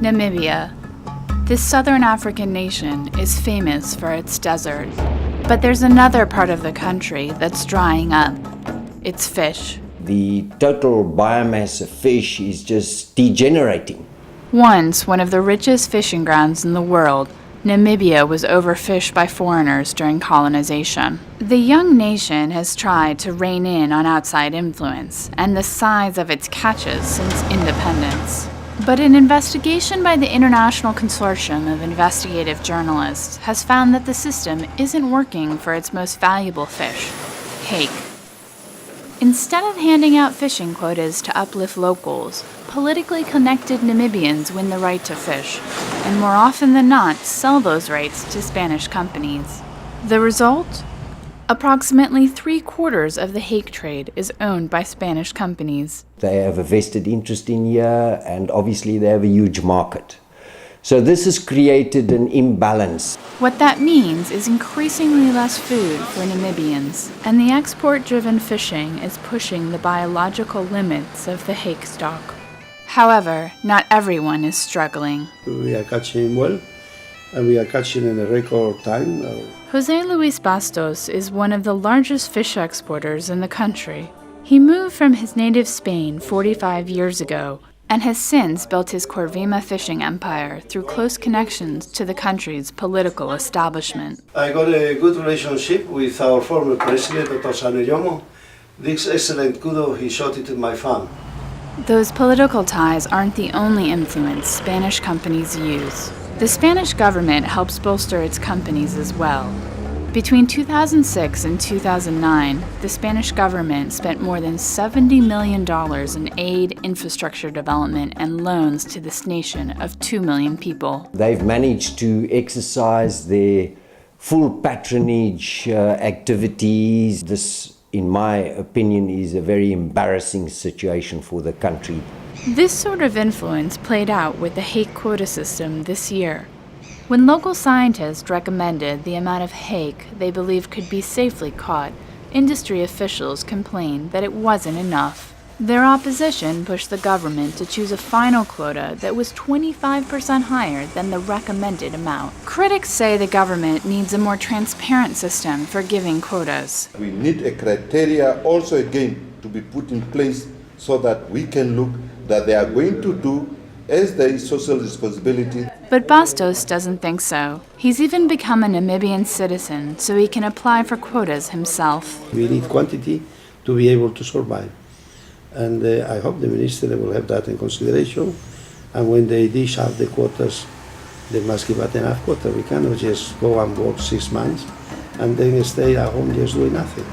Namibia. This southern African nation is famous for its desert. But there's another part of the country that's drying up. It's fish. The total biomass of fish is just degenerating. Once one of the richest fishing grounds in the world, Namibia was overfished by foreigners during colonization. The young nation has tried to rein in on outside influence and the size of its catches since independence. But an investigation by the International Consortium of Investigative Journalists has found that the system isn't working for its most valuable fish, hake. Instead of handing out fishing quotas to uplift locals, politically connected Namibians win the right to fish, and more often than not sell those rights to Spanish companies. The result? Approximately 3/4 of the hake trade is owned by Spanish companies. They have a vested interest in here, and obviously they have a huge market. So this has created an imbalance. What that means is increasingly less food for Namibians, and the export-driven fishing is pushing the biological limits of the hake stock. However, not everyone is struggling. We are catching well, and we are catching in a record time. Jose Luis Bastos is one of the largest fish exporters in the country. He moved from his native Spain 45 years ago and has since built his Corvima fishing empire through close connections to the country's political establishment. I got a good relationship with our former president, Dr. Saneyomo. This excellent kudo he shot into my farm. Those political ties aren't the only influence Spanish companies use. The Spanish government helps bolster its companies as well. Between 2006 and 2009, the Spanish government spent more than $70 million in aid, infrastructure development, and loans to this nation of 2 million people. They've managed to exercise their full patronage activities. This, in my opinion, is a very embarrassing situation for the country. This sort of influence played out with the hake quota system this year. When local scientists recommended the amount of hake they believed could be safely caught, industry officials complained that it wasn't enough. Their opposition pushed the government to choose a final quota that was 25% higher than the recommended amount. Critics say the government needs a more transparent system for giving quotas. We need a criteria also again to be put in place so that we can look that they are going to do as there is social responsibility. But Bastos doesn't think so. He's even become a Namibian citizen so he can apply for quotas himself. We need quantity to be able to survive. And I hope the minister will have that in consideration. And when they dish out the quotas, they must give us enough quota. We cannot just go and work 6 months and then stay at home just doing nothing.